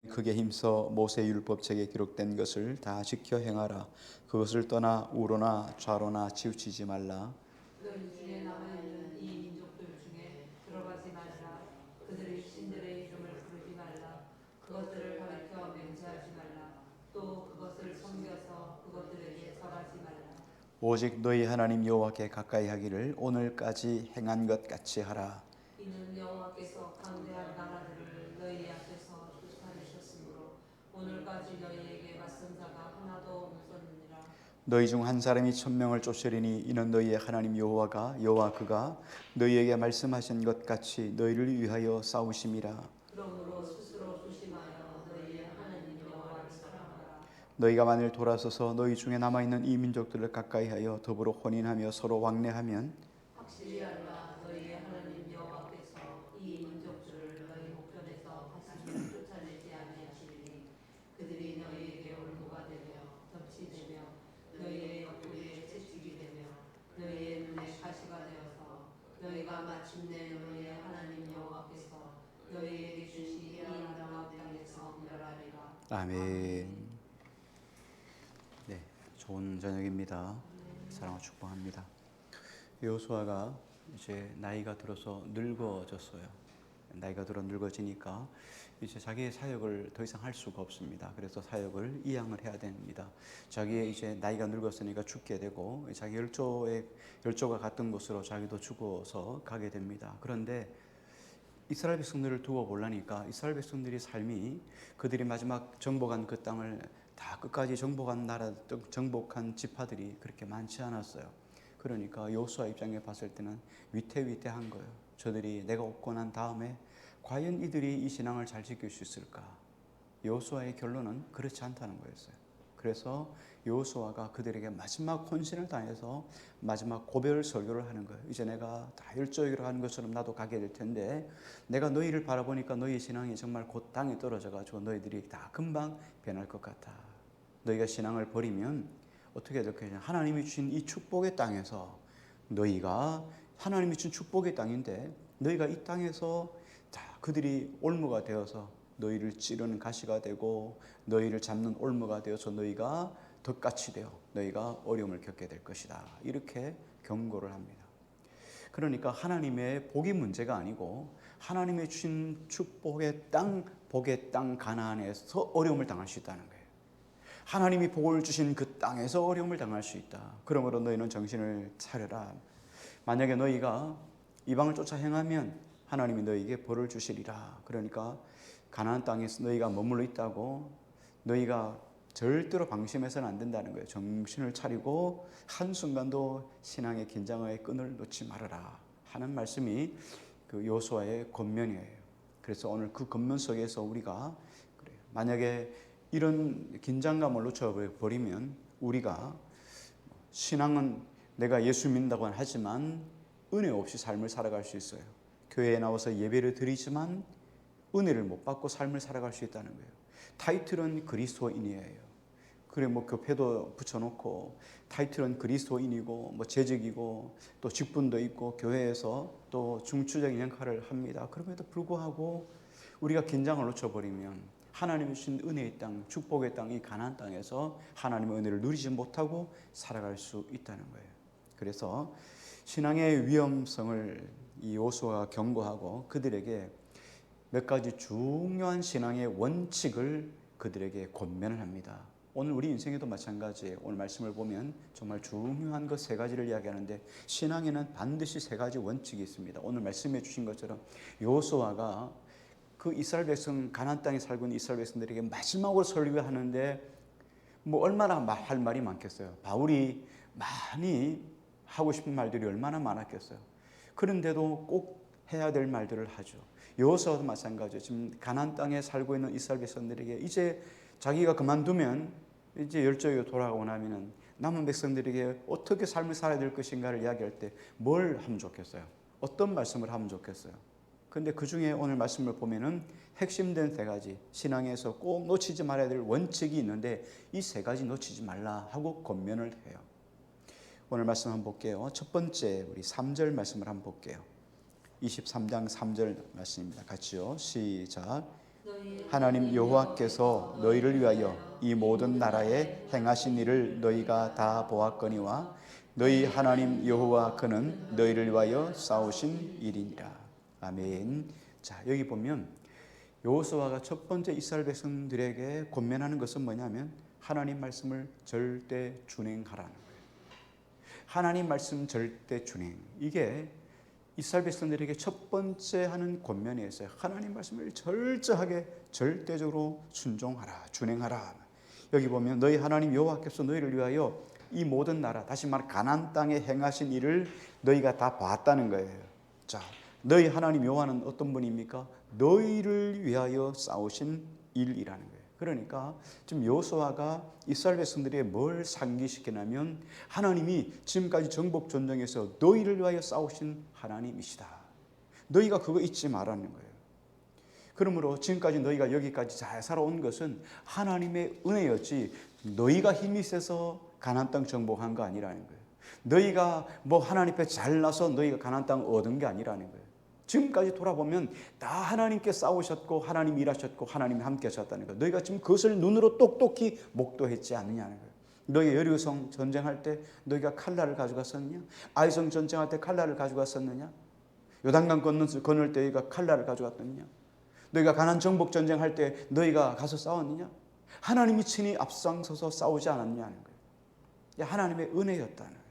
크게 힘써 모세 율법책에 기록된 것을 다 지켜 행하라. 그것을 떠나 우로나 좌로나 치우치지 말라. 너희 중에 남아있는 이 민족들 중에 들어가지 말라. 그들의 신들의 이름을 부르지 말라. 그것들을 가리켜 맹세하지 말라. 또 그것을 섬겨서 그것들에게 절하지 말라. 오직 너희 하나님 여호와께 가까이 하기를 오늘까지 행한 것 같이 하라. 이는 여호와께서 강대한 나라들을 너희 앞에서 쫓아내셨으므로 오늘까지 너희에게 맞선 자가 하나도 없었느니라. 너희 중 한 사람이 천명을 쫓으리니 이는 너희의 하나님 여호와 그가 너희에게 말씀하신 것 같이 너희를 위하여 싸우심이라. 그러므로 스스로 조심하여 너희의 하나님 여호와를 사랑하라. 너희가 만일 돌아서서 너희 중에 남아있는 이 민족들을 가까이하여 더불어 혼인하며 서로 왕래하면 확실히 알라. 너희의 하나님 여호와께서 이 민족들을 너희 목전에서 다시는 쫓아내지 아니하시리니 그들이 너희에게 올무가 되며 덫이 되며 너희의 옆구리에 채찍이 되며 너희의 눈에 가시가 되어서 너희가 마침내 너희의 하나님 여호와께서 너희에게 주신 이 아름다운 땅에서 멸하리라. 아멘. 네, 좋은 저녁입니다. 사랑을 축복합니다. 여호수아가 이제 나이가 들어서 늙어졌어요. 나이가 들어 늙어지니까 이제 자기의 사역을 더 이상 할 수가 없습니다. 그래서 사역을 이양을 해야 됩니다. 자기의 이제 나이가 늙었으니까 죽게 되고 자기 열조가 갔던 곳으로 자기도 죽어서 가게 됩니다. 그런데 이스라엘 백성들을 두고 보려니까 이스라엘 백성들의 삶이 그들이 마지막 정복한 그 땅을 다 끝까지 정복한 나라, 정복한 지파들이 그렇게 많지 않았어요. 그러니까 여호수아 입장에 봤을 때는 위태위태한 거예요. 저들이 내가 없고 난 다음에 과연 이들이 이 신앙을 잘 지킬 수 있을까? 여호수아의 결론은 그렇지 않다는 거였어요. 그래서 여호수아가 그들에게 마지막 혼신을 다해서 마지막 고별 설교를 하는 거예요. 이제 내가 다 열조이기로 한 것처럼 나도 가게 될 텐데 내가 너희를 바라보니까 너희 신앙이 정말 곧 땅에 떨어져가지고 너희들이 다 금방 변할 것 같아. 너희가 신앙을 버리면 어떻게 될 거냐. 하나님이 주신 이 축복의 땅에서 너희가 하나님이 주신 축복의 땅인데 너희가 이 땅에서 다 그들이 올무가 되어서 너희를 찌르는 가시가 되고 너희를 잡는 올무가 되어서 너희가 덫같이 되어 너희가 어려움을 겪게 될 것이다. 이렇게 경고를 합니다. 그러니까 하나님의 복이 문제가 아니고 하나님의 주신 축복의 땅, 복의 땅 가나안에서 어려움을 당할 수 있다는 거예요. 하나님이 복을 주신 그 땅에서 어려움을 당할 수 있다. 그러므로 너희는 정신을 차려라. 만약에 너희가 이방을 쫓아 행하면 하나님이 너희에게 벌을 주시리라. 그러니까 가나안 땅에서 너희가 머물러 있다고 너희가 절대로 방심해서는 안 된다는 거예요. 정신을 차리고 한순간도 신앙의 긴장의 끈을 놓지 말아라 하는 말씀이 그 여호수아의 권면이에요. 그래서 오늘 그 권면 속에서 우리가 그래요. 만약에 이런 긴장감을 놓쳐버리면 우리가 신앙은 내가 예수 믿는다고 하지만 은혜 없이 삶을 살아갈 수 있어요. 교회에 나와서 예배를 드리지만 은혜를 못 받고 삶을 살아갈 수 있다는 거예요. 타이틀은 그리스도인이에요. 그래 뭐 교패도 붙여놓고 타이틀은 그리스도인이고 뭐 재직이고 또 직분도 있고 교회에서 또 중추적인 역할을 합니다. 그럼에도 불구하고 우리가 긴장을 놓쳐버리면 하나님이 주신 은혜의 땅, 축복의 땅, 이 가나안 땅에서 하나님의 은혜를 누리지 못하고 살아갈 수 있다는 거예요. 그래서 신앙의 위험성을 이 여호수아가 경고하고 그들에게 몇 가지 중요한 신앙의 원칙을 그들에게 권면을 합니다. 오늘 우리 인생에도 마찬가지예요. 오늘 말씀을 보면 정말 중요한 것 세 가지를 이야기하는데 신앙에는 반드시 세 가지 원칙이 있습니다. 오늘 말씀해 주신 것처럼 여호수아가 그 이스라엘 백성 가나안 땅에 살고 있는 이스라엘 백성들에게 마지막으로 설교하는데 뭐 얼마나 할 말이 많겠어요. 바울이 많이 하고 싶은 말들이 얼마나 많았겠어요. 그런데도 꼭 해야 될 말들을 하죠. 여호수아도 마찬가지예요. 지금 가나안 땅에 살고 있는 이스라엘 백성들에게 이제 자기가 그만두면 이제 열조에 돌아오고 나면은 남은 백성들에게 어떻게 삶을 살아야 될 것인가를 이야기할 때 뭘 하면 좋겠어요? 어떤 말씀을 하면 좋겠어요? 근데 그 중에 오늘 말씀을 보면은 핵심된 세 가지, 신앙에서 꼭 놓치지 말아야 될 원칙이 있는데 이 세 가지 놓치지 말라 하고 권면을 해요. 오늘 말씀 한번 볼게요. 첫 번째 우리 3절 말씀을 한번 볼게요. 23장 3절 말씀입니다. 같이요. 시작. 하나님 여호와께서 너희를 위하여 이 모든 나라에 행하신 일을 너희가 다 보았거니와 너희 하나님 여호와 그는 너희를 위하여 싸우신 일이니라. 아멘. 자, 여기 보면 여호수아가 첫 번째 이스라엘 백성들에게 권면하는 것은 뭐냐면 하나님 말씀을 절대 준행하라는 거예요. 하나님 말씀 절대 준행. 이게 이스라엘 백성들에게 첫 번째 하는 권면이었어요. 하나님 말씀을 철저하게 절대적으로 순종하라, 준행하라. 여기 보면 너희 하나님 여호와께서 너희를 위하여 이 모든 나라, 다시 말해 가나안 땅에 행하신 일을 너희가 다 봤다는 거예요. 자, 너희 하나님 여호와는 어떤 분입니까? 너희를 위하여 싸우신 일이라는 거예요. 그러니까 지금 여호수아가 이스라엘 백성들에게 뭘 상기시키냐면 하나님이 지금까지 정복 전쟁에서 너희를 위하여 싸우신 하나님이시다. 너희가 그거 잊지 말라는 거예요. 그러므로 지금까지 너희가 여기까지 잘 살아온 것은 하나님의 은혜였지 너희가 힘이 세서 가나안 땅 정복한 거 아니라는 거예요. 너희가 뭐 하나님 앞에 잘나서 너희가 가나안 땅 얻은 게 아니라는 거예요. 지금까지 돌아보면 다 하나님께 싸우셨고 하나님 일하셨고 하나님이 함께 하셨다는 거예요. 너희가 지금 그것을 눈으로 똑똑히 목도했지 않느냐는 거예요. 너희가 여리고성 전쟁할 때 너희가 칼날을 가져갔었느냐? 아이성 전쟁할 때 칼날을 가져갔었느냐? 요단강 건널 때 너희가 칼날을 가져갔느냐? 너희가 가나안 정복 전쟁할 때 너희가 가서 싸웠느냐? 하나님이 친히 앞장서서 싸우지 않았냐는 거예요. 하나님의 은혜였다는 거예요.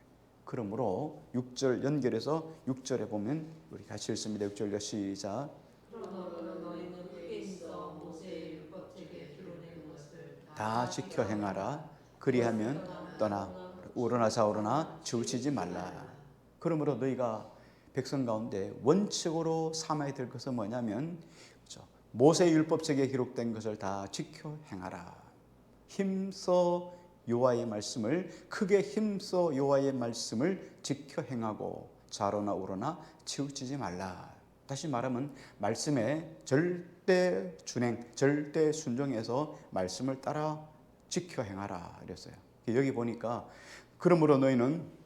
그러므로 6절 연결해서 6절에 보면 우리 같이 읽습니다. 6절 시작. 그러므로 너희는 크게 있어 모세의 율법책에 드러낸 것을 다 지켜 행하라. 그리하면 떠나 우러나 좌우러나 치우치지 말라. 그러므로 너희가 백성 가운데 원칙으로 삼아야 될 것은 뭐냐면 모세의 율법책에 기록된 것을 다 지켜 행하라. 힘써 여호와의 말씀을 크게 힘써 여호와의 말씀을 지켜 행하고 좌로나 우로나 치우치지 말라. 다시 말하면 말씀에 절대 준행, 절대 순종해서 말씀을 따라 지켜 행하라 이랬어요. 여기 보니까 그러므로 너희는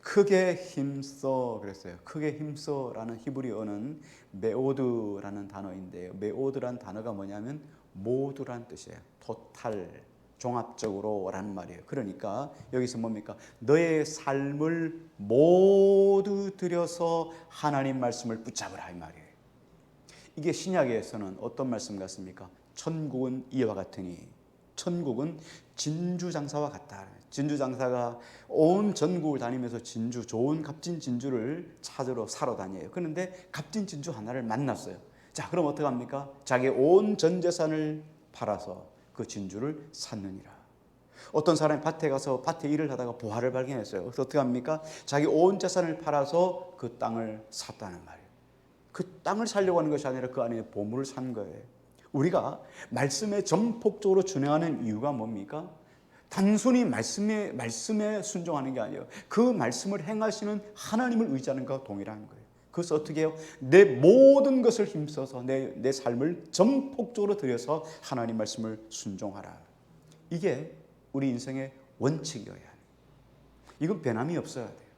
크게 힘써 그랬어요. 크게 힘써라는 히브리어는 메오드라는 단어인데요. 메오드란 단어가 뭐냐면 모두란 뜻이에요. 토탈, 종합적으로라는 말이에요. 그러니까 여기서 뭡니까? 너의 삶을 모두 들여서 하나님 말씀을 붙잡으라 이 말이에요. 이게 신약에서는 어떤 말씀 같습니까? 천국은 이와 같으니 천국은 진주장사와 같다. 진주장사가 온 전국을 다니면서 진주, 좋은 값진 진주를 찾으러 사러 다녀요. 그런데 값진 진주 하나를 만났어요. 자, 그럼 어떻게 합니까? 자기 온 전 재산을 팔아서 그 진주를 샀느니라. 어떤 사람이 밭에 가서 밭에 일을 하다가 보화를 발견했어요. 그래서 어떻게 합니까? 자기 온 재산을 팔아서 그 땅을 샀다는 말이에요. 그 땅을 살려고 하는 것이 아니라 그 안에 보물을 산 거예요. 우리가 말씀에 전폭적으로 준행하는 이유가 뭡니까? 단순히 말씀에 순종하는 게 아니에요. 그 말씀을 행하시는 하나님을 의지하는 것과 동일한 거예요. 그래서 어떻게 해요? 내 모든 것을 힘써서 내 삶을 전폭적으로 들여서 하나님 말씀을 순종하라. 이게 우리 인생의 원칙이어야 해요. 이건 변함이 없어야 돼요.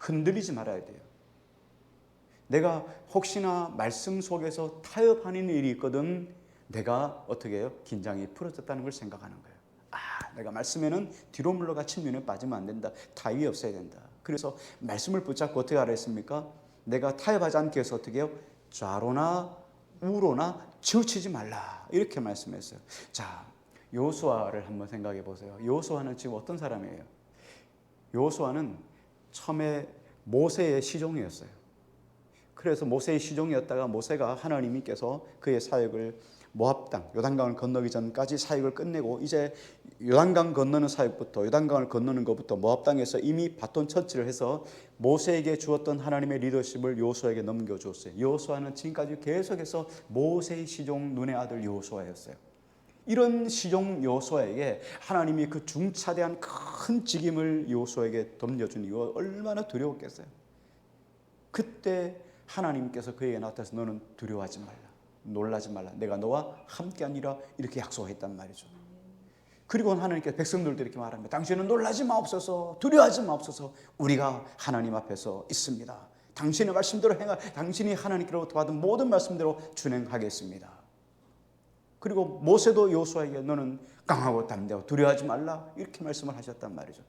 흔들리지 말아야 돼요. 내가 혹시나 말씀 속에서 타협하는 일이 있거든 내가 어떻게 해요? 긴장이 풀어졌다는 걸 생각하는 거예요. 내가 말씀에는 뒤로 물러가 측면에 빠지면 안 된다. 타협이 없어야 된다. 그래서 말씀을 붙잡고 어떻게 하라 했습니까? 내가 타협하지 않게 해서 어떻게 해요? 좌로나 우로나 치우치지 말라. 이렇게 말씀했어요. 자, 여호수아를 한번 생각해 보세요. 여호수아는 지금 어떤 사람이에요? 여호수아는 처음에 모세의 시종이었어요. 그래서 모세의 시종이었다가 모세가 하나님께서 그의 사역을 모압 땅, 요단강을 건너기 전까지 사역을 끝내고 이제 요단강 건너는 사역부터 요단강을 건너는 것부터 모압 땅에서 이미 바톤 터치를 해서 모세에게 주었던 하나님의 리더십을 여호수아에게 넘겨주었어요. 여호수아는 지금까지 계속해서 모세의 시종 눈의 아들 여호수아였어요. 이런 시종 여호수아에게 하나님이 그 중차대한 큰 직임을 여호수아에게 덤려준 이유가 얼마나 두려웠겠어요. 그때 하나님께서 그에게 나타나서 너는 두려워하지 말라. 놀라지 말라. 내가 너와 함께하니라. 이렇게 약속했단 말이죠. 그리고 하나님께서 백성들도 이렇게 말합니다. 당신은 놀라지 마옵소서. 두려워하지 마옵소서. 우리가 하나님 앞에서 있습니다. 당신의 말씀대로 당신이 하나님께로부터 받은 모든 말씀대로 준행하겠습니다. 그리고 모세도 여호수아에게 너는 강하고 담대하고 두려워하지 말라 이렇게 말씀을 하셨단 말이죠.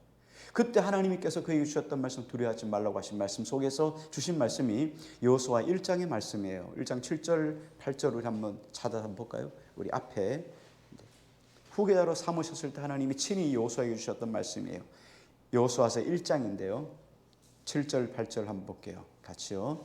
그때 하나님께서 그에게 주셨던 말씀, 두려워하지 말라고 하신 말씀 속에서 주신 말씀이 여호수아 1장의 말씀이에요. 1장 7절 8절을 한번 찾아서 볼까요? 우리 앞에 후계자로 삼으셨을 때 하나님이 친히 여호수아에게 주셨던 말씀이에요. 여호수아서 1장인데요. 7절 8절 한번 볼게요. 같이요.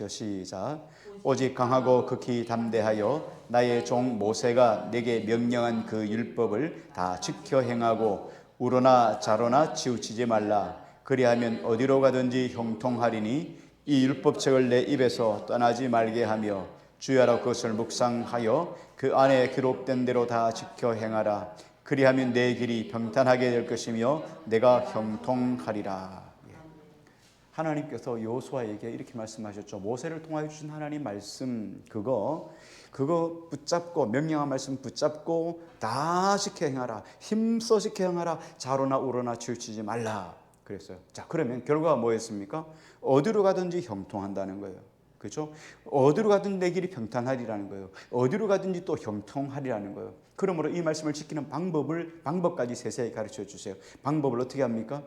시작. 오직 강하고 극히 담대하여 나의 종 모세가 내게 명령한 그 율법을 다 지켜 행하고 우로나 좌로나 치우치지 말라. 그리하면 어디로 가든지 형통하리니 이 율법책을 내 입에서 떠나지 말게 하며 주야로 그것을 묵상하여 그 안에 기록된 대로 다 지켜 행하라. 그리하면 내 길이 평탄하게 될 것이며 내가 형통하리라. 하나님께서 여호수아에게 이렇게 말씀하셨죠. 모세를 통하여 주신 하나님 말씀 그거 붙잡고 명령한 말씀 붙잡고 다 지켜 행하라. 힘써 지켜 행하라. 좌로나 우로나 치우치지 말라 그랬어요. 자, 그러면 결과가 뭐였습니까? 어디로 가든지 형통한다는 거예요. 그렇죠? 어디로 가든 내 길이 평탄하리라는 거예요. 어디로 가든지 또 형통하리라는 거예요. 그러므로 이 말씀을 지키는 방법까지 세세히 가르쳐 주세요. 방법을 어떻게 합니까?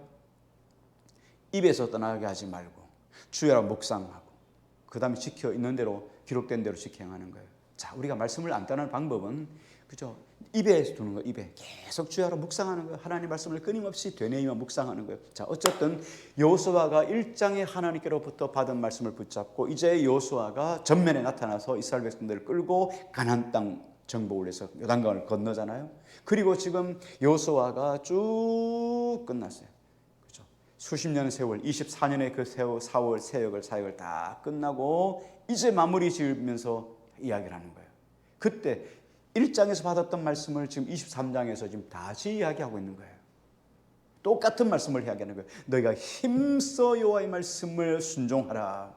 입에서 떠나게 하지 말고 주야로 묵상하고 그 다음에 지켜 있는 대로 기록된 대로 지켜 행하는 거예요. 자, 우리가 말씀을 안 떠나는 방법은 그죠? 입에 두는 거예요. 입에 계속 주야로 묵상하는 거예요. 하나님 말씀을 끊임없이 되뇌이며 묵상하는 거예요. 자, 어쨌든 여호수아가 1장에 하나님께로부터 받은 말씀을 붙잡고 이제 여호수아가 전면에 나타나서 이스라엘 백성들을 끌고 가나안 땅 정복을 해서 요단강을 건너잖아요. 그리고 지금 여호수아가 쭉 끝났어요. 수십 년의 세월, 24년의 그 사역을 다 끝나고 이제 마무리 지으면서 이야기를 하는 거예요. 그때 1장에서 받았던 말씀을 지금 23장에서 지금 다시 이야기하고 있는 거예요. 똑같은 말씀을 이야기하는 거예요. 너희가 힘써 여호와의 말씀을 순종하라.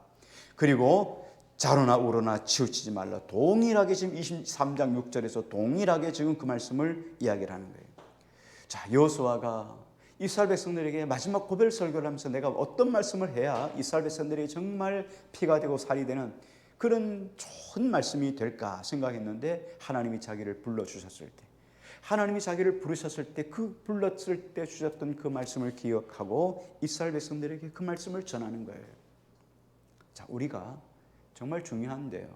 그리고 좌로나 우로나 치우치지 말라. 동일하게 지금 23장 6절에서 동일하게 지금 그 말씀을 이야기를 하는 거예요. 자, 여호수아가 이스라엘 백성들에게 마지막 고별 설교를 하면서 내가 어떤 말씀을 해야 이스라엘 백성들이 정말 피가 되고 살이 되는 그런 좋은 말씀이 될까 생각했는데 하나님이 자기를 불러주셨을 때 하나님이 자기를 부르셨을 때 그 불렀을 때 주셨던 그 말씀을 기억하고 이스라엘 백성들에게 그 말씀을 전하는 거예요. 자, 우리가 정말 중요한데요.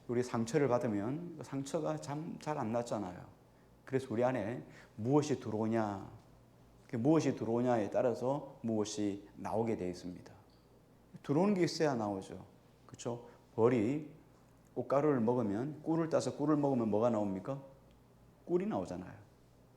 우리 상처를 받으면 상처가 참 잘 안 낫잖아요. 그래서 우리 안에 무엇이 들어오냐에 따라서 무엇이 나오게 되어 있습니다. 들어오는 게 있어야 나오죠. 그렇죠? 벌이 꽃가루를 먹으면 꿀을 따서 꿀을 먹으면 뭐가 나옵니까? 꿀이 나오잖아요.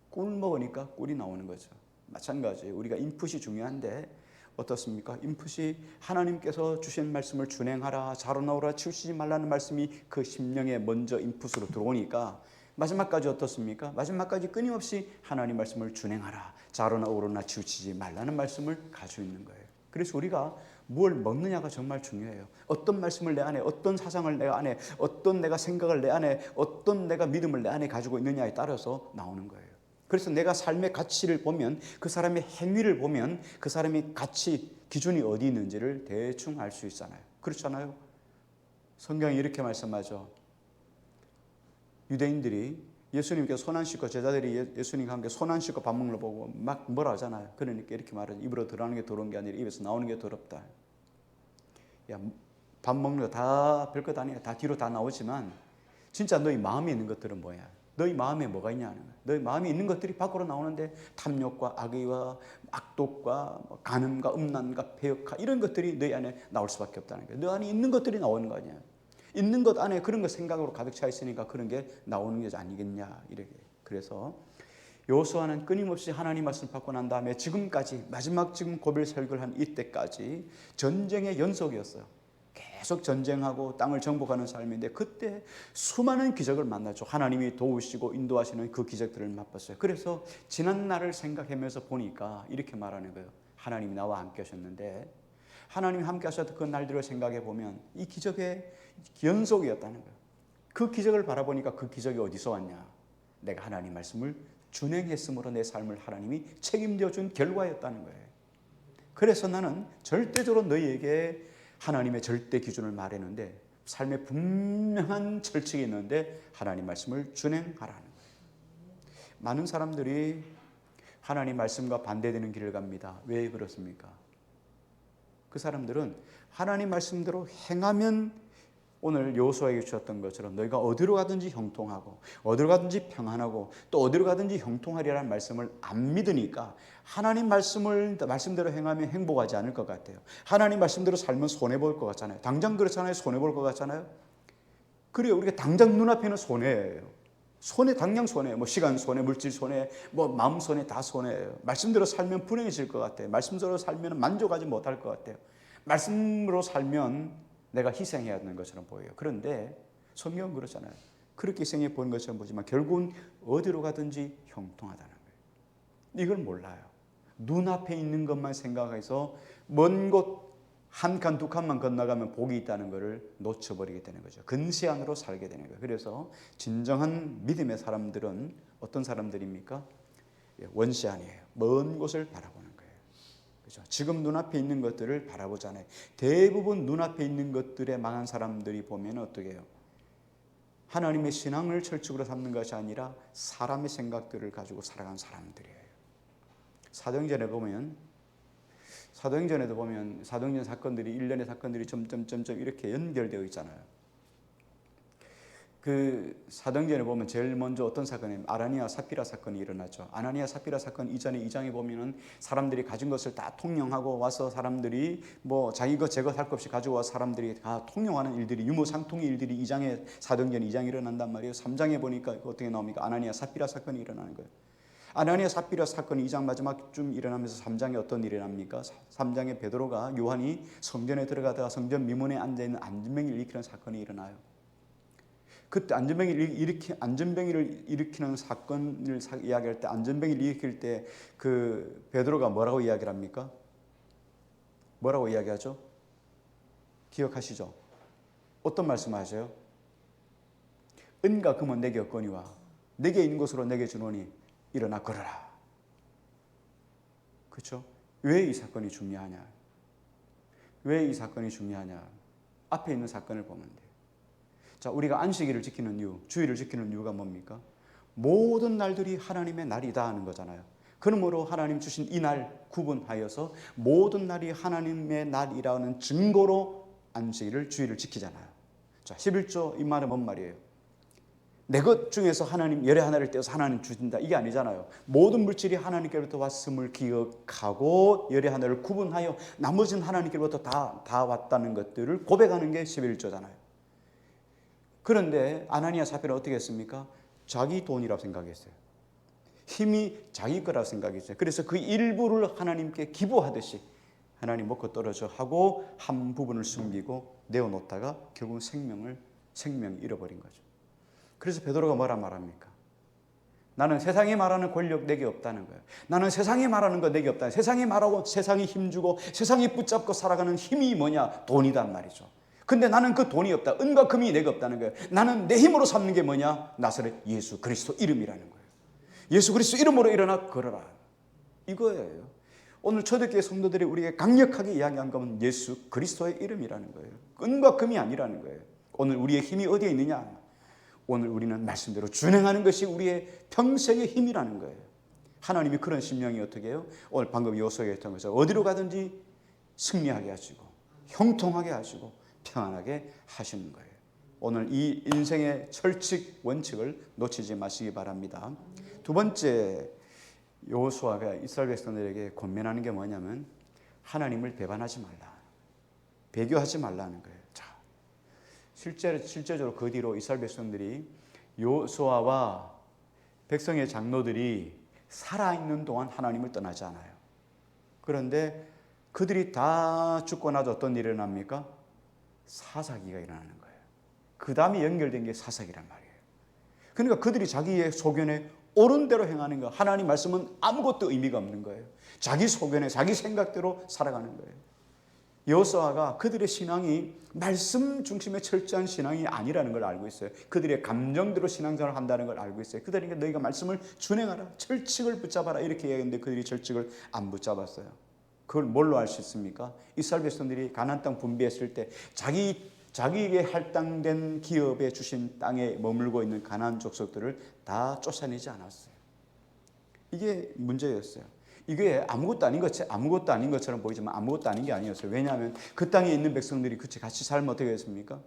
꿀 먹으니까 꿀이 나오는 거죠. 마찬가지예요. 우리가 인풋이 중요한데 어떻습니까? 인풋이 하나님께서 주신 말씀을 준행하라, 좌로나 우로나 치우치지 말라는 말씀이 그 심령에 먼저 인풋으로 들어오니까 마지막까지 어떻습니까? 마지막까지 끊임없이 하나님 말씀을 준행하라, 좌로나 우로나 치우치지 말라는 말씀을 가지고 있는 거예요. 그래서 우리가 뭘 먹느냐가 정말 중요해요. 어떤 말씀을 내 안에, 어떤 사상을 내 안에, 어떤 내가 생각을 내 안에, 어떤 내가 믿음을 내 안에 가지고 있느냐에 따라서 나오는 거예요. 그래서 내가 삶의 가치를 보면 그 사람의 행위를 보면 그 사람의 가치 기준이 어디 있는지를 대충 알 수 있잖아요. 그렇잖아요. 성경이 이렇게 말씀하죠. 유대인들이 예수님께서 손 안 씻고 제자들이 예수님과 함께 손 안 씻고 밥 먹는 걸 보고 막 뭐라 하잖아요. 그러니까 이렇게 말하죠. 입으로 들어가는 게 더러운 게 아니라 입에서 나오는 게 더럽다. 야, 밥 먹는 거 다 별것 아니야. 다 뒤로 다 나오지만 진짜 너희 마음에 있는 것들은 뭐야? 너희 마음에 뭐가 있냐는 거야. 너희 마음에 있는 것들이 밖으로 나오는데 탐욕과 악의와 악독과 간음과 음란과 배역과 이런 것들이 너희 안에 나올 수밖에 없다는 거야. 너 안에 있는 것들이 나오는 거 아니야. 있는 것 안에 그런 거 생각으로 가득 차 있으니까 그런 게 나오는 게 아니겠냐 이렇게. 그래서 여호수아는 끊임없이 하나님 말씀 받고 난 다음에 지금까지 마지막 지금 고별 설교를 한 이때까지 전쟁의 연속이었어요. 계속 전쟁하고 땅을 정복하는 삶인데 그때 수많은 기적을 만나죠. 하나님이 도우시고 인도하시는 그 기적들을 맛봤어요. 그래서 지난 날을 생각하면서 보니까 이렇게 말하는 거예요. 하나님이 나와 함께 하셨는데 하나님이 함께 하셨던 그 날들을 생각해 보면 이 기적의 연속이었다는 거예요. 그 기적을 바라보니까 그 기적이 어디서 왔냐? 내가 하나님 말씀을 준행했으므로 내 삶을 하나님이 책임져 준 결과였다는 거예요. 그래서 나는 절대적으로 너희에게 하나님의 절대 기준을 말했는데 삶에 분명한 철칙이 있는데 하나님 말씀을 준행하라는 거예요. 많은 사람들이 하나님 말씀과 반대되는 길을 갑니다. 왜 그렇습니까? 그 사람들은 하나님 말씀대로 행하면 오늘 여호수아에게 주셨던 것처럼 너희가 어디로 가든지 형통하고 어디로 가든지 평안하고 또 어디로 가든지 형통하리라는 말씀을 안 믿으니까 하나님 말씀대로 행하면 행복하지 않을 것 같아요. 하나님 말씀대로 살면 손해볼 것 같잖아요. 당장 그렇잖아요. 손해볼 것 같잖아요. 그래요. 우리가 당장 눈앞에는 손해예요. 당장 손해. 뭐 시간 손해, 물질 손해, 뭐 마음 손해, 다 손해예요. 말씀대로 살면 불행해질 것 같아요. 말씀대로 살면 만족하지 못할 것 같아요. 말씀으로 살면 내가 희생해야 하는 것처럼 보여요. 그런데 성경은 그렇잖아요. 그렇게 희생해 보는 것처럼 보지만 결국은 어디로 가든지 형통하다는 거예요. 이걸 몰라요. 눈앞에 있는 것만 생각해서 먼 곳 한 칸, 두 칸만 건너가면 복이 있다는 것을 놓쳐버리게 되는 거죠. 근시안으로 살게 되는 거예요. 그래서 진정한 믿음의 사람들은 어떤 사람들입니까? 원시안이에요. 먼 곳을 바라보는 거예요. 그렇죠? 지금 눈앞에 있는 것들을 바라보잖아요. 대부분 눈앞에 있는 것들에 망한 사람들이 보면 어떻게 해요? 하나님의 신앙을 철칙으로 삼는 것이 아니라 사람의 생각들을 가지고 살아간 사람들이에요. 사도행전에도 보면 사도행전 사건들이 일련의 사건들이 점점점점 이렇게 연결되어 있잖아요. 그 사도행전에 보면 제일 먼저 어떤 사건이 아나니아 삽비라 사건이 일어났죠. 아나니아 삽비라 사건 이전에 2장에 보면은 사람들이 가진 것을 다 통용하고 와서 사람들이 뭐 자기 것 제 것 할 것 없이 가지고 와서 사람들이 다 통용하는 일들이 유무상통의 일들이 2장에 사도행전 2장에 일어난단 말이에요. 3장에 보니까 어떻게 나옵니까? 아나니아 삽비라 사건이 일어나는 거예요. 아나니아 삽비라 사건이 2장 마지막쯤 일어나면서 3장에 어떤 일이 일어납니까? 3장에 베드로가 요한이 성전에 들어가다가 성전 미문에 앉아있는 안전뱅이를 일으키는 사건이 일어나요. 그때 안전뱅이를 일으키는 사건을 이야기할 때 안전뱅이를 일으킬 때 그 베드로가 뭐라고 이야기를 합니까? 뭐라고 이야기하죠? 기억하시죠? 어떤 말씀을 하세요? 은과 금은 내게 없거니와 내게 있는 것으로 내게 주노니 일어나 걸어라. 그렇죠? 왜 이 사건이 중요하냐? 왜 이 사건이 중요하냐? 앞에 있는 사건을 보면 돼요. 자, 우리가 안식일을 지키는 이유, 주일을 지키는 이유가 뭡니까? 모든 날들이 하나님의 날이다 하는 거잖아요. 그러므로 하나님 주신 이 날 구분하여서 모든 날이 하나님의 날이라는 증거로 안식일을 주일을 지키잖아요. 자, 11조 이 말은 뭔 말이에요? 내 것 중에서 하나님 열의 하나를 떼어서 하나님 주신다 이게 아니잖아요. 모든 물질이 하나님께로부터 왔음을 기억하고 열의 하나를 구분하여 나머지는 하나님께로부터 다 왔다는 것들을 고백하는 게 11조잖아요. 그런데 아나니아 삽비라는 어떻게 했습니까? 자기 돈이라고 생각했어요. 힘이 자기 거라고 생각했어요. 그래서 그 일부를 하나님께 기부하듯이 하나님 먹고 떨어져 하고 한 부분을 숨기고 내어놓다가 결국은 생명 잃어버린 거죠. 그래서 베드로가 뭐라 말합니까? 나는 세상이 말하는 권력 내게 없다는 거예요. 나는 세상이 말하는 거 내게 없다. 세상이 말하고 세상이 힘주고 세상이 붙잡고 살아가는 힘이 뭐냐? 돈이단 말이죠. 근데 나는 그 돈이 없다. 은과 금이 내게 없다는 거예요. 나는 내 힘으로 삼는 게 뭐냐? 나사렛 예수 그리스도 이름이라는 거예요. 예수 그리스도 이름으로 일어나 걸어라. 이거예요. 오늘 초대교회 성도들이 우리에게 강력하게 이야기한 건 예수 그리스도의 이름이라는 거예요. 은과 금이 아니라는 거예요. 오늘 우리의 힘이 어디에 있느냐? 오늘 우리는 말씀대로 준행하는 것이 우리의 평생의 힘이라는 거예요. 하나님이 그런 심령이 어떻게 해요? 오늘 방금 여호수아가 했던 것처럼 어디로 가든지 승리하게 하시고 형통하게 하시고 평안하게 하시는 거예요. 오늘 이 인생의 철칙 원칙을 놓치지 마시기 바랍니다. 두 번째 여호수아가 이스라엘 백성들에게 권면하는 게 뭐냐면 하나님을 배반하지 말라. 배교하지 말라는 거예요. 실제적으로 그 뒤로 이스라엘 백성들이 여호수아와 백성의 장로들이 살아있는 동안 하나님을 떠나지 않아요. 그런데 그들이 다 죽고 나서 어떤 일이 일어납니까? 사사기가 일어나는 거예요. 그 다음에 연결된 게 사사기란 말이에요. 그러니까 그들이 자기의 소견에 옳은 대로 행하는 거, 하나님 말씀은 아무것도 의미가 없는 거예요. 자기 소견에 자기 생각대로 살아가는 거예요. 여호수아가 그들의 신앙이 말씀 중심의 철저한 신앙이 아니라는 걸 알고 있어요. 그들의 감정대로 신앙생활을 한다는 걸 알고 있어요. 그들에게 너희가 말씀을 준행하라, 철칙을 붙잡아라 이렇게 얘기했는데 그들이 철칙을 안 붙잡았어요. 그걸 뭘로 알 수 있습니까? 이스라엘 백성들이 가나안 땅 분배했을 때 자기 자기에게 할당된 기업에 주신 땅에 머물고 있는 가나안 족속들을 다 쫓아내지 않았어요. 이게 문제였어요. 이게 아무것도 아닌 것처럼 보이지만 아무것도 아닌 게 아니었어요. 왜냐하면 그 땅에 있는 백성들이 같이 살면 어떻게 됐습니까?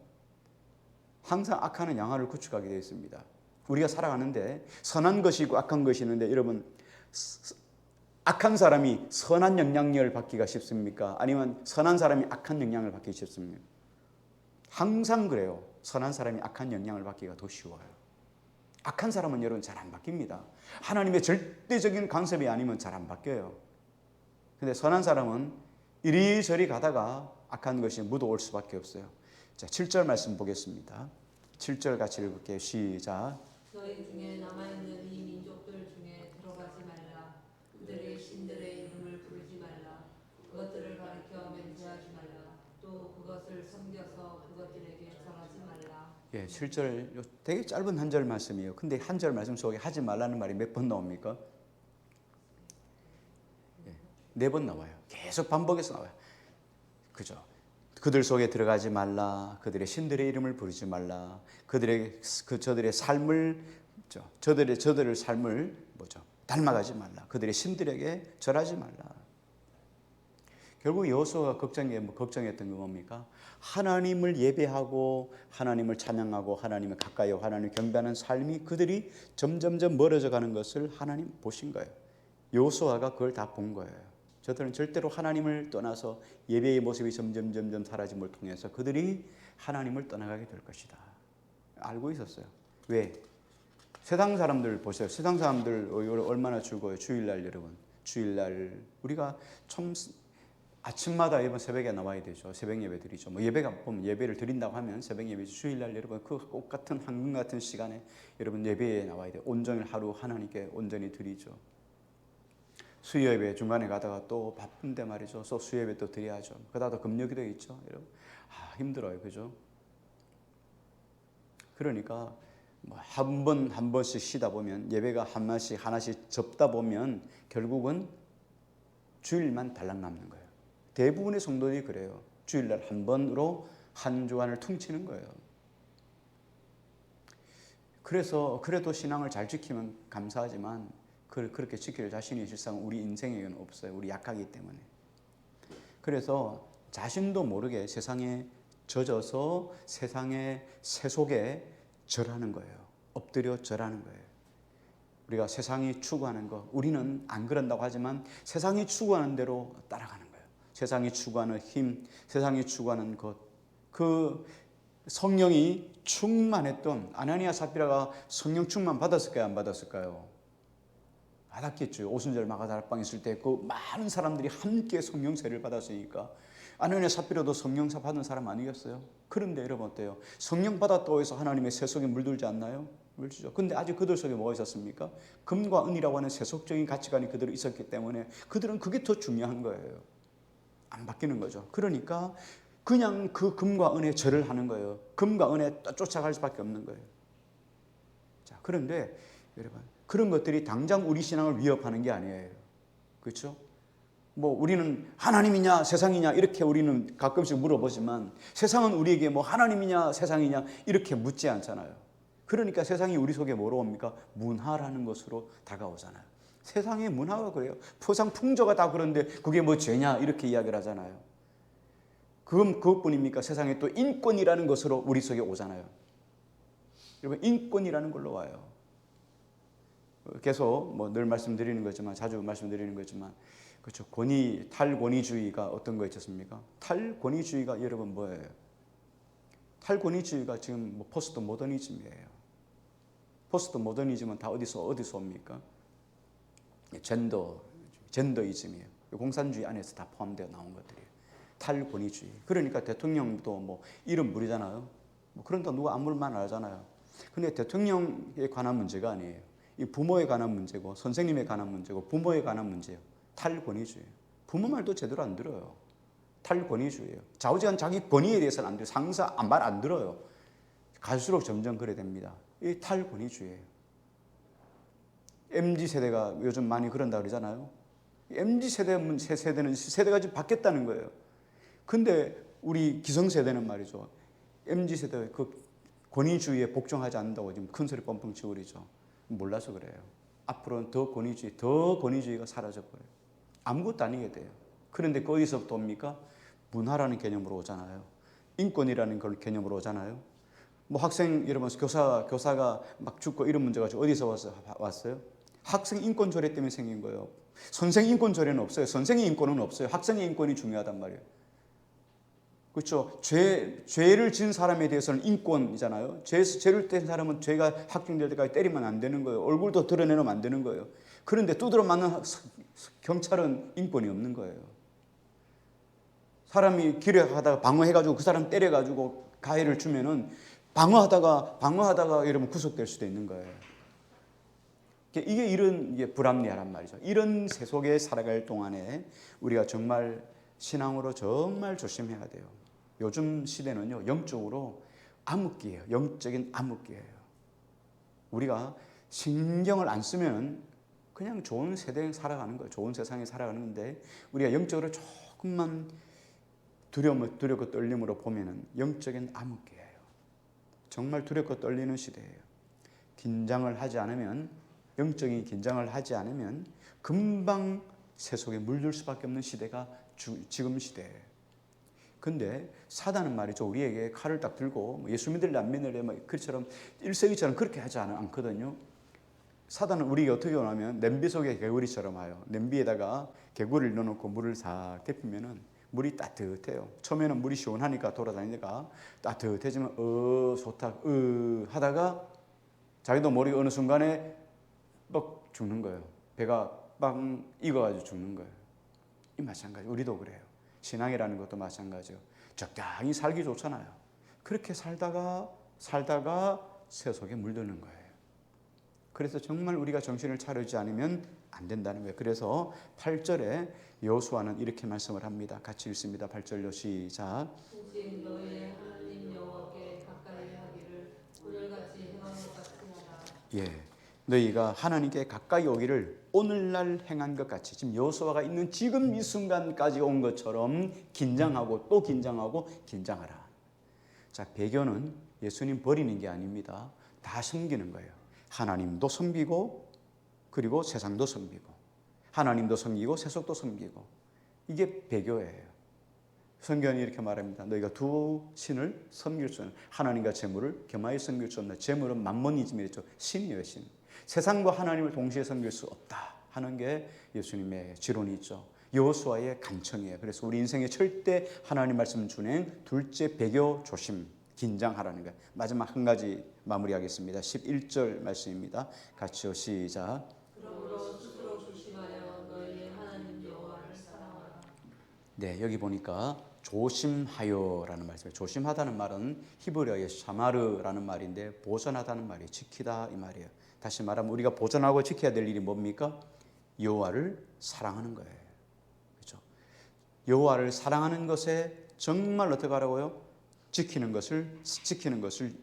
항상 악하는 양화를 구축하게 되어 있습니다. 우리가 살아가는데 선한 것이 있고 악한 것이 있는데 여러분, 악한 사람이 선한 영향력을 받기가 쉽습니까? 아니면 선한 사람이 악한 영향을 받기 쉽습니까? 항상 그래요. 선한 사람이 악한 영향을 받기가 더 쉬워요. 악한 사람은 여러분 잘 안 바뀝니다. 하나님의 절대적인 간섭이 아니면 잘 안 바뀌어요. 근데 선한 사람은 이리저리 가다가 악한 것이 묻어올 수밖에 없어요. 자, 7절 말씀 보겠습니다. 7절 같이 읽을게요. 시작. 너희 중에 남아있는 이 민족들 중에 들어가지 말라. 그들의 신들의 이름을 부르지 말라. 그것들을 가리켜 맹세하지 말라. 또 그것을 섬겨서 그것들에게 절하지 말라. 예, 7절 되게 짧은 한 절 말씀이에요. 근데 한 절 말씀 속에 하지 말라는 말이 몇 번 나옵니까? 4번 나와요. 계속 반복해서 나와요. 그죠? 그들 속에 들어가지 말라. 그들의 신들의 이름을 부르지 말라. 저들의 삶을 저들의 삶을 닮아가지 말라. 그들의 신들에게 절하지 말라. 결국 여호수아가 걱정했던 게 뭡니까? 하나님을 예배하고 하나님을 찬양하고 하나님을 가까이하고 하나님을 경배하는 삶이 그들이 점점점 멀어져 가는 것을 하나님 보신 거예요. 여호수아가 그걸 다 본 거예요. 저들은 절대로 하나님을 떠나서 예배의 모습이 점점 사라짐을 통해서 그들이 하나님을 떠나가게 될 것이다. 알고 있었어요. 왜? 세상 사람들 보세요. 세상 사람들 얼마나 즐거워요. 주일날 여러분. 주일날 우리가 참 아침마다 여러분 새벽에 나와야 되죠. 새벽 예배 드리죠. 예배가 보면 예배를 드린다고 하면 새벽 예배죠. 주일날 여러분 그 똑같은 한국 같은 시간에 여러분 예배에 나와야 돼요. 온전히 하루 하나님께 온전히 드리죠. 수요예배 중간에 가다가 또 바쁜데 말이죠. 또 수요예배 또 드려야죠. 그러다 금요기도 있죠. 여러분 힘들어요. 그죠? 그러니까 한 번씩 쉬다 보면 예배가 하나씩 접다 보면 결국은 주일만 달랑 남는 거예요. 대부분의 성도들이 그래요. 주일날 한 번으로 한 주간을 퉁치는 거예요. 그래서 그래도 신앙을 잘 지키면 감사하지만 그렇게 지킬 자신이 실상 우리 인생에는 없어요. 우리 약하기 때문에. 그래서 자신도 모르게 세상에 젖어서 세상의 세속에 절하는 거예요. 엎드려 절하는 거예요. 우리가 세상이 추구하는 거, 우리는 안 그런다고 하지만 세상이 추구하는 대로 따라가는 거예요. 세상이 추구하는 힘, 세상이 추구하는 것, 그 성령이 충만했던 아나니아 삽비라가 성령 충만 받았을까요? 안 받았을까요? 받았겠죠. 오순절 마가다락방 있을 때 그 많은 사람들이 함께 성령세를 받았으니까 아나니아 삽비라도 성령사 받은 사람 아니겠어요? 그런데 여러분 어때요? 성령 받았다고 해서 하나님의 세속에 물들지 않나요? 물들죠. 근데 아직 그들 속에 뭐가 있었습니까? 금과 은이라고 하는 세속적인 가치관이 그들은 있었기 때문에 그들은 그게 더 중요한 거예요. 안 바뀌는 거죠. 그러니까 그냥 그 금과 은에 절을 하는 거예요. 금과 은에 쫓아갈 수밖에 없는 거예요. 자, 그런데 여러분 그런 것들이 당장 우리 신앙을 위협하는 게 아니에요. 그렇죠? 우리는 하나님이냐 세상이냐 이렇게 우리는 가끔씩 물어보지만 세상은 우리에게 하나님이냐 세상이냐 이렇게 묻지 않잖아요. 그러니까 세상이 우리 속에 뭐로 옵니까? 문화라는 것으로 다가오잖아요. 세상의 문화가 그래요. 포상 풍조가 다 그런데 그게 죄냐 이렇게 이야기를 하잖아요. 그것뿐입니까? 세상에 또 인권이라는 것으로 우리 속에 오잖아요. 여러분 인권이라는 걸로 와요. 계속 늘 말씀드리는 거지만 자주 말씀드리는 거지만 그렇죠. 탈권위주의가 어떤 거 있었습니까? 탈권위주의가 여러분 뭐예요? 탈권위주의가 지금 포스트 모더니즘이에요. 포스트 모더니즘은 다 어디서 옵니까? 젠더이즘이에요. 공산주의 안에서 다 포함되어 나온 것들이에요. 탈권위주의. 그러니까 대통령도 이름 부리잖아요. 그런다 누가 아무말 안 하잖아요. 근데 대통령에 관한 문제가 아니에요. 이 부모에 관한 문제고 선생님에 관한 문제고 부모에 관한 문제예요. 탈권위주의예요. 부모 말도 제대로 안 들어요. 탈권위주의예요. 좌우지간 자기 권위에 대해서는 안 들어요. 상사 말 안 들어요. 갈수록 점점 그래 됩니다. 이 탈권위주의예요. MZ세대가 요즘 많이 그런다 그러잖아요. MZ세대는 세대가 지금 바뀌었다는 거예요. 근데 우리 기성세대는 말이죠. MZ세대 그 권위주의에 복종하지 않는다고 지금 큰 소리 뻥뻥 치고 그러죠. 몰라서 그래요. 앞으로는 더 권위주의가 사라져버려요. 아무것도 아니게 돼요. 그런데 거기서부터 옵니까? 문화라는 개념으로 오잖아요. 인권이라는 걸 개념으로 오잖아요. 뭐 학생 여러분 교사가 막 죽고 이런 문제가 어디서 왔어요? 학생 인권 조례 때문에 생긴 거예요. 선생 인권 조례는 없어요. 선생의 인권은 없어요. 학생의 인권이 중요하단 말이에요. 그렇죠. 죄를 지은 사람에 대해서는 인권이잖아요. 죄를 뗀 사람은 죄가 확정될 때까지 때리면 안 되는 거예요. 얼굴도 드러내면 안 되는 거예요. 그런데 두드러 맞는 경찰은 인권이 없는 거예요. 사람이 길에 가다가 방어해가지고 그 사람 때려가지고 가해를 주면은 방어하다가 이러면 구속될 수도 있는 거예요. 이게 불합리하란 말이죠. 이런 세속에 살아갈 동안에 우리가 정말 신앙으로 정말 조심해야 돼요. 요즘 시대는요, 영적으로 암흑기예요. 영적인 암흑기예요. 우리가 신경을 안 쓰면 그냥 좋은 세대에 살아가는 거예요. 좋은 세상에 살아가는 건데 우리가 영적으로 조금만 두렵고 떨림으로 보면은 영적인 암흑기예요. 정말 두렵고 떨리는 시대예요. 긴장을 하지 않으면, 영적인 긴장을 하지 않으면 금방 세속에 물들 수밖에 없는 시대가 지금 시대예요. 근데 사단은 말이죠, 우리에게 칼을 딱 들고 예수 믿을래 안 믿을래 그처럼 1세기처럼 그렇게 하지 않거든요. 사단은 우리에게 어떻게 오냐면 냄비 속에 개구리처럼 와요. 냄비에다가 개구리를 넣어놓고 물을 싹 데피면은 물이 따뜻해요. 처음에는 물이 시원하니까 돌아다니다가 따뜻해지면 좋다 하다가 자기도 모르게 어느 순간에 뻑 죽는 거예요. 배가 빵 익어가지고 죽는 거예요. 이 마찬가지. 우리도 그래요. 신앙이라는 것도 마찬가지요. 적당히 살기 좋잖아요. 그렇게 살다가 세속에 물드는 거예요. 그래서 정말 우리가 정신을 차리지 않으면 안 된다는 거예요. 그래서 8절에 여호수아는 이렇게 말씀을 합니다. 같이 읽습니다. 8절로 시작. 오직 너의 하나님 여호와께 가까이 하기를 오늘같이 행한 것 같이 하라. 예, 너희가 하나님께 가까이 오기를 오늘날 행한 것 같이, 지금 여호수아가 있는 지금 이 순간까지 온 것처럼 긴장하고 또 긴장하라. 자, 배교는 예수님 버리는 게 아닙니다. 다 섬기는 거예요. 하나님도 섬기고 그리고 세상도 섬기고, 하나님도 섬기고 세속도 섬기고, 이게 배교예요. 성경이 이렇게 말합니다. 너희가 두 신을 섬길 수 없는, 하나님과 재물을 겸하여 섬길 수 없는, 재물은 만몬이즘이랬죠. 신이에요, 신. 세상과 하나님을 동시에 섬길 수 없다 하는 게 예수님의 지론이 있죠. 여호수아의 간청이에요. 그래서 우리 인생의 절대 하나님 말씀 준행, 둘째 배교 조심, 긴장하라는 거예요. 마지막 한 가지 마무리하겠습니다. 11절 말씀입니다. 같이요, 시작. 그러므로 스스로 조심하여 너희의 하나님 여호와를 사랑하라. 네, 여기 보니까 조심하여라는 말씀이에요. 조심하다는 말은 히브리어의 샤마르라는 말인데 보존하다는 말이에요. 지키다 이 말이에요. 다시 말하면 우리가 보존하고 지켜야 될 일이 뭡니까? 여호와를 사랑하는 거예요. 그렇죠? 여호와를 사랑하는 것에 정말 어떻게 하라고요? 지키는 것을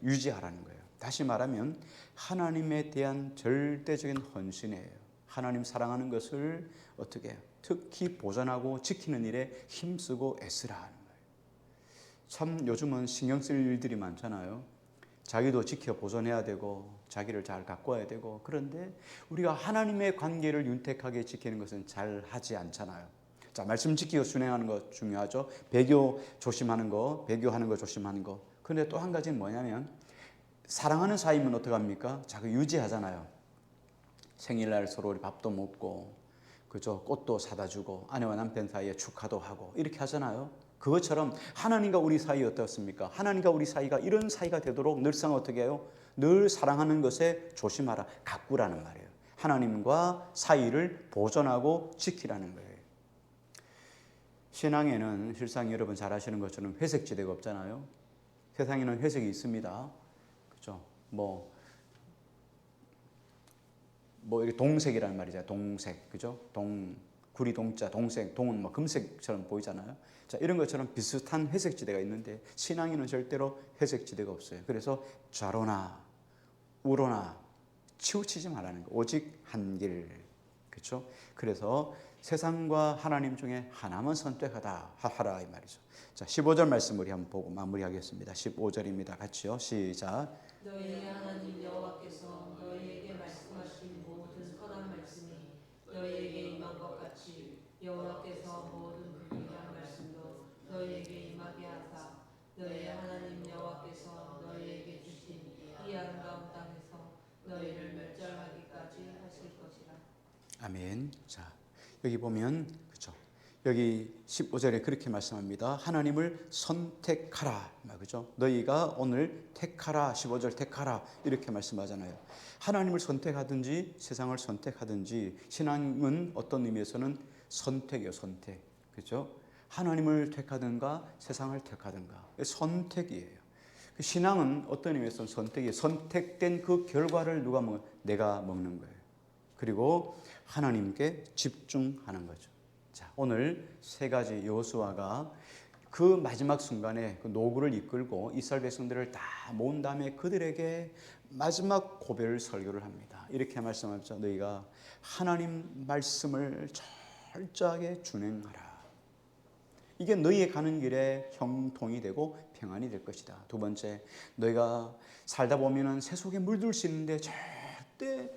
유지하라는 거예요. 다시 말하면 하나님에 대한 절대적인 헌신이에요. 하나님 사랑하는 것을 어떻게 해요? 특히 보존하고 지키는 일에 힘쓰고 애쓰라 하는 거예요. 참 요즘은 신경 쓸 일들이 많잖아요. 자기도 지켜 보존해야 되고 자기를 잘 가꿔야 되고, 그런데 우리가 하나님의 관계를 윤택하게 지키는 것은 잘 하지 않잖아요. 자, 말씀 지키고 순행하는 거 중요하죠. 배교 조심하는 거, 배교하는 거 조심하는 거. 그런데 또 한 가지는 뭐냐면 사랑하는 사이면 어떡합니까? 자꾸 유지하잖아요. 생일날 서로 밥도 먹고, 그죠? 꽃도 사다 주고, 아내와 남편 사이에 축하도 하고 이렇게 하잖아요. 그것처럼 하나님과 우리 사이 어떻습니까? 하나님과 우리 사이가 이런 사이가 되도록 늘상 어떻게 해요? 늘 사랑하는 것에 조심하라, 가꾸라는 말이에요. 하나님과 사이를 보존하고 지키라는 거예요. 신앙에는 실상 여러분 잘 아시는 것처럼 회색지대가 없잖아요. 세상에는 회색이 있습니다. 그렇죠? 이게 동색이라는 말이죠. 동색, 그죠? 구리 동자, 동색, 동은 금색처럼 보이잖아요. 자, 이런 것처럼 비슷한 회색지대가 있는데 신앙에는 절대로 회색지대가 없어요. 그래서 좌로나 우로나 치우치지 말라는 거. 오직 한 길, 그렇죠? 그래서 세상과 하나님 중에 하나만 선택하다 하라 이 말이죠. 자, 15절 말씀 우리 한번 보고 마무리하겠습니다. 15절입니다. 같이요. 시작. 너희의 하나님 여호와께서 너희에게 말씀하신 모든 선한 말씀이 너희에게 임한 것 같이 여호와께서 모든 불의한 말씀도 너희에게 임하게 하사 너희의 하나님 여호와께서 너희에게 주신 이 아름다운 땅에서 너희를 멸절하기까지 하실 것이라. 아멘. 자, 여기 보면 그렇죠. 여기 15절에 그렇게 말씀합니다. 하나님을 선택하라. 그죠? 너희가 오늘 택하라. 15절 택하라. 이렇게 말씀하잖아요. 하나님을 선택하든지 세상을 선택하든지 신앙은 어떤 의미에서는 선택이에요. 선택. 그죠? 하나님을 택하든가 세상을 택하든가 선택이에요. 신앙은 어떤 의미에서는 선택이에요. 선택된 그 결과를 누가 먹어요? 내가 먹는 거예요. 그리고 하나님께 집중하는 거죠. 자, 오늘 세 가지 여호수아가 그 마지막 순간에 그 노구를 이끌고 이스라엘 백성들을 다 모은 다음에 그들에게 마지막 고별 설교를 합니다. 이렇게 말씀하죠. 너희가 하나님 말씀을 철저하게 준행하라. 이게 너희의 가는 길에 형통이 되고 평안이 될 것이다. 두 번째, 너희가 살다 보면은 새 속에 물들 수 있는데 절대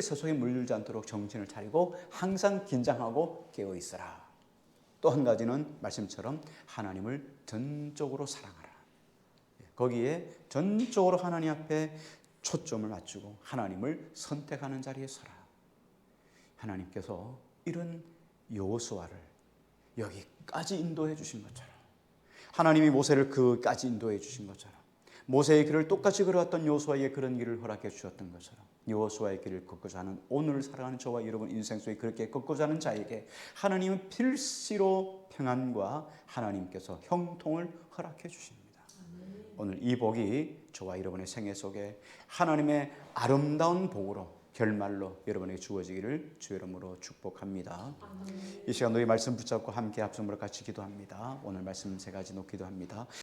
새 속에 물들지 않도록 정신을 차리고 항상 긴장하고 깨어 있어라. 또 한 가지는 말씀처럼 하나님을 전적으로 사랑하라. 거기에 전적으로 하나님 앞에 초점을 맞추고 하나님을 선택하는 자리에 서라. 하나님께서 이런 여호수아를 여기까지 인도해 주신 것처럼 하나님이 모세를 그까지 인도해 주신 것처럼 모세의 길을 똑같이 걸어왔던 여호수아에게 그런 길을 허락해 주셨던 것처럼 여호수아의 길을 걷고자 하는 오늘 살아가는 저와 여러분 인생 속에 그렇게 걷고자 하는 자에게 하나님은 필시로 평안과 하나님께서 형통을 허락해 주십니다. 오늘 이 복이 저와 여러분의 생애 속에 하나님의 아름다운 복으로 결말로 여러분에게 주어지기를 주의 이름으로 축복합니다. 이 시간 너희 말씀 붙잡고 함께 합성으로 같이 기도합니다. 오늘 말씀 세 가지 놓기도 합니다.